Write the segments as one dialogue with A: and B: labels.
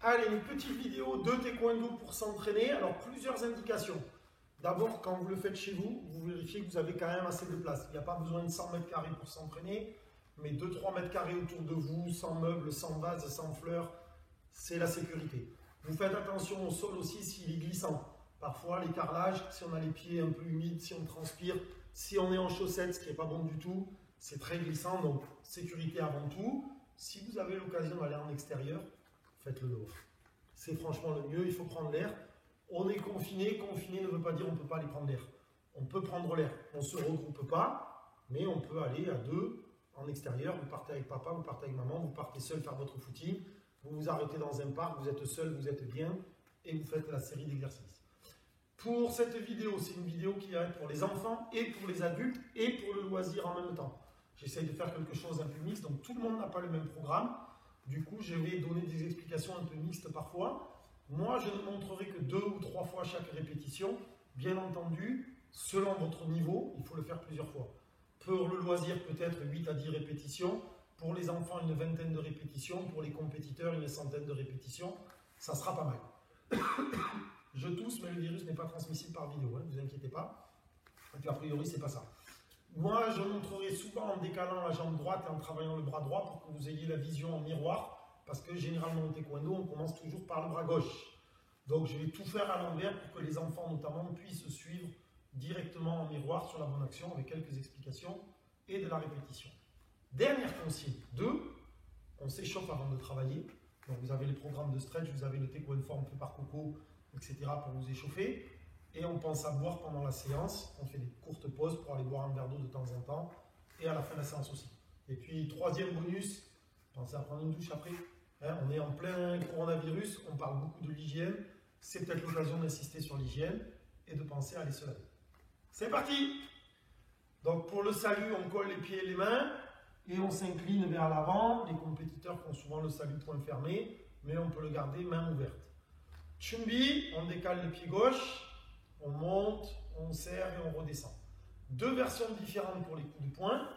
A: Allez, une petite vidéo de taekwondo pour s'entraîner. Alors, plusieurs indications. D'abord, quand vous le faites chez vous, vous vérifiez que vous avez quand même assez de place. Il n'y a pas besoin de 100 mètres carrés pour s'entraîner, mais 2-3 mètres carrés autour de vous, sans meubles, sans vases, sans fleurs, c'est la sécurité. Vous faites attention au sol aussi s'il est glissant. Parfois, les carrelages, si on a les pieds un peu humides, si on transpire, si on est en chaussettes, ce qui n'est pas bon du tout, c'est très glissant, donc sécurité avant tout. Si vous avez l'occasion d'aller en extérieur, faites-le dehors. C'est franchement le mieux, il faut prendre l'air. On est confiné, confiné ne veut pas dire on ne peut pas aller prendre l'air. On peut prendre l'air, on ne se regroupe pas, mais on peut aller à deux en extérieur. Vous partez avec papa, vous partez avec maman, vous partez seul faire votre footing, vous vous arrêtez dans un parc, vous êtes seul, vous êtes bien, et vous faites la série d'exercices. Pour cette vidéo, c'est une vidéo qui va être pour les enfants et pour les adultes et pour le loisir en même temps. J'essaye de faire quelque chose un peu mixte, donc tout le monde n'a pas le même programme. Du coup, je vais donner des explications un peu mixtes parfois. Moi, je ne montrerai que 2 ou 3 fois chaque répétition. Bien entendu, selon votre niveau, il faut le faire plusieurs fois. Pour le loisir, peut-être 8 à 10 répétitions. Pour les enfants, une vingtaine de répétitions. Pour les compétiteurs, une centaine de répétitions. Ça sera pas mal. Je tousse, mais le virus n'est pas transmissible par vidéo, ne vous inquiétez pas. Donc, a priori, c'est pas ça. Moi, je montrerai souvent en décalant la jambe droite et en travaillant le bras droit pour que vous ayez la vision en miroir. Parce que généralement au taekwondo, on commence toujours par le bras gauche. Donc je vais tout faire à l'envers pour que les enfants notamment puissent suivre directement en miroir sur la bonne action avec quelques explications et de la répétition. Dernière consigne, 2, on s'échauffe avant de travailler. Donc vous avez les programmes de stretch, vous avez le taekwondo form fait par Coco, etc. pour vous échauffer. Et on pense à boire pendant la séance. On fait des courtes pauses pour aller boire un verre d'eau de temps en temps. Et à la fin de la séance aussi. Et puis troisième bonus, pensez à prendre une douche après. On est en plein coronavirus, on parle beaucoup de l'hygiène. C'est peut-être l'occasion d'insister sur l'hygiène et de penser à aller se laver. C'est parti! Donc pour le salut, on colle les pieds et les mains et on s'incline vers l'avant. Les compétiteurs font souvent le salut point fermé, mais on peut le garder main ouverte. Chumbi, on décale le pied gauche, on monte, on serre et on redescend. 2 versions différentes pour les coups de poing.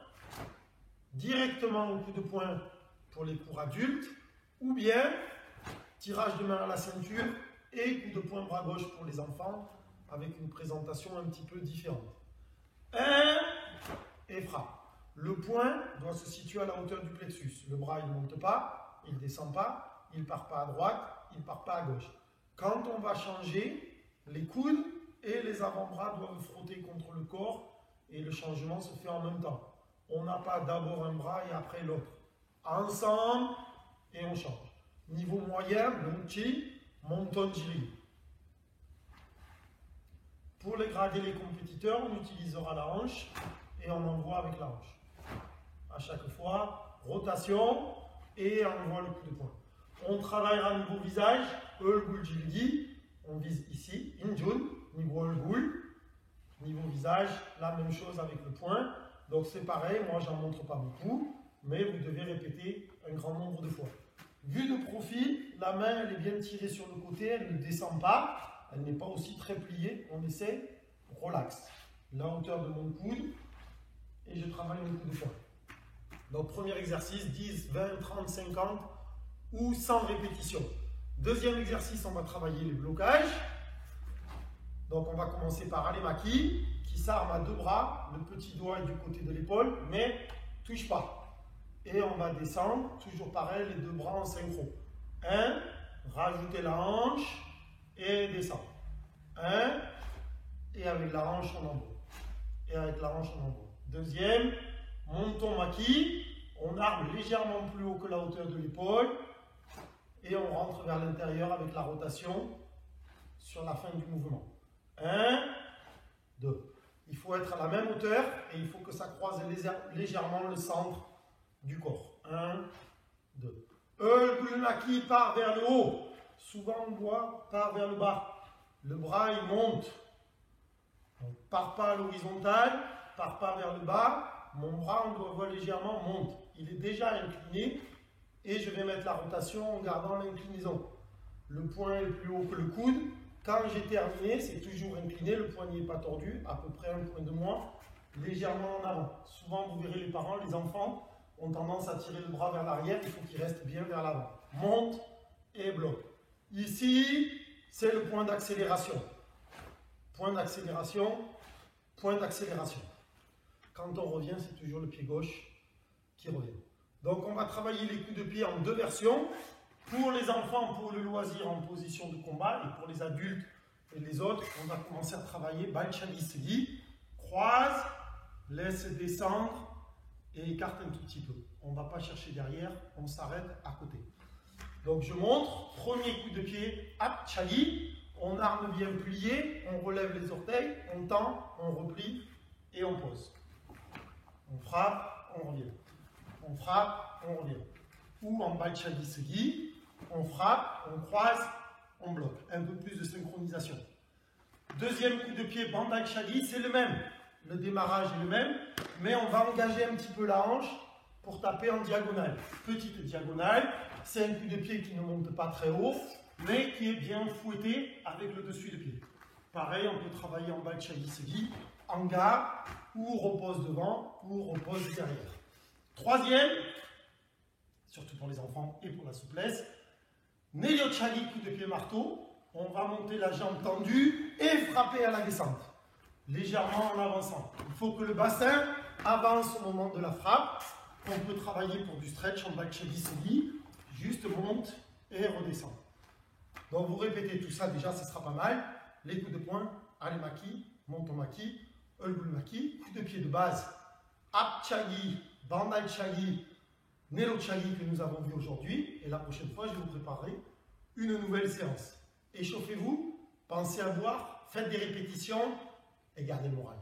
A: Directement au coup de poing pour les cours adultes. Ou bien, tirage de main à la ceinture et coup de poing bras gauche pour les enfants avec une présentation un petit peu différente. 1 et frappe. Le poing doit se situer à la hauteur du plexus. Le bras, il ne monte pas, il ne descend pas, il ne part pas à droite, il ne part pas à gauche. Quand on va changer, les coudes et les avant-bras doivent frotter contre le corps et le changement se fait en même temps. On n'a pas d'abord un bras et après l'autre. Ensemble, et on change. Niveau moyen, Longchi, Monton Jiri. Pour les grader les compétiteurs, on utilisera la hanche et on envoie avec la hanche. À chaque fois, rotation et on envoie le coup de poing. On travaillera niveau visage, Eulgul Jilgi, on vise ici, Injun, niveau Eulgul. Niveau visage, la même chose avec le poing. Donc c'est pareil, moi j'en montre pas beaucoup, mais vous devez répéter un grand nombre de fois. Vue de profil, la main elle est bien tirée sur le côté, elle ne descend pas, elle n'est pas aussi très pliée, on essaie, relax. La hauteur de mon coude, et je travaille le coup de poing. Donc premier exercice, 10, 20, 30, 50 ou 100 répétitions. Deuxième exercice, on va travailler les blocages. Donc on va commencer par Alemaki, qui s'arme à 2 bras, le petit doigt est du côté de l'épaule, mais touche pas. Et on va descendre, toujours pareil, les 2 bras en synchro. 1, rajoutez la hanche et descendre. 1, et avec la hanche on envoie. Et avec la hanche on envoie. Deuxième, montons maki, on arme légèrement plus haut que la hauteur de l'épaule et on rentre vers l'intérieur avec la rotation sur la fin du mouvement. 1, 2. Il faut être à la même hauteur et il faut que ça croise légèrement le centre du corps. 1, 2. Le maki part vers le haut. Souvent on voit part vers le bas. Le bras il monte. Donc, part pas à l'horizontale, part pas vers le bas. Mon bras on doit voir légèrement monte. Il est déjà incliné et je vais mettre la rotation en gardant l'inclinaison. Le poing est plus haut que le coude. Quand j'ai terminé, c'est toujours incliné, le poignet n'est pas tordu, à peu près un point de moins, légèrement en avant. Souvent, vous verrez les parents, les enfants ont tendance à tirer le bras vers l'arrière, il faut qu'il reste bien vers l'avant. Monte et bloque. Ici, c'est le point d'accélération. Point d'accélération, point d'accélération. Quand on revient, c'est toujours le pied gauche qui revient. Donc, on va travailler les coups de pied en deux versions. Pour les enfants, pour le loisir en position de combat, et pour les adultes et les autres, on va commencer à travailler Balchagi Segi. Croise, laisse descendre et écarte un tout petit peu. On ne va pas chercher derrière, on s'arrête à côté. Donc, je montre. Premier coup de pied, Ap Chagi. On arme bien plié, on relève les orteils, on tend, on replie et on pose. On frappe, on revient. On frappe, on revient. Ou en Balchagi Segi, on frappe, on croise, on bloque. Un peu plus de synchronisation. Deuxième coup de pied, Bandai Chagi, c'est le même. Le démarrage est le même, mais on va engager un petit peu la hanche pour taper en diagonale. Petite diagonale, c'est un coup de pied qui ne monte pas très haut, mais qui est bien fouetté avec le dessus de pied. Pareil, on peut travailler en Balchagi Segi, en garde, ou repose devant, ou repose derrière. Troisième, surtout pour les enfants et pour la souplesse, Nelyo Chagi, coup de pied marteau. On va monter la jambe tendue et frapper à la descente, légèrement en avançant. Il faut que le bassin avance au moment de la frappe. On peut travailler pour du stretch en Balchagi Segi, juste monte et redescend. Donc vous répétez tout ça, déjà ce sera pas mal. Les coups de poing, Alemaki, Montomaki, Ulgulmaki, coup de pied de base, Ap Chagi, Bandai Chagi, Nelyo Chagi que nous avons vu aujourd'hui. Et la prochaine fois, je vous préparerai une nouvelle séance. Échauffez-vous, pensez à boire, faites des répétitions et gardez le moral.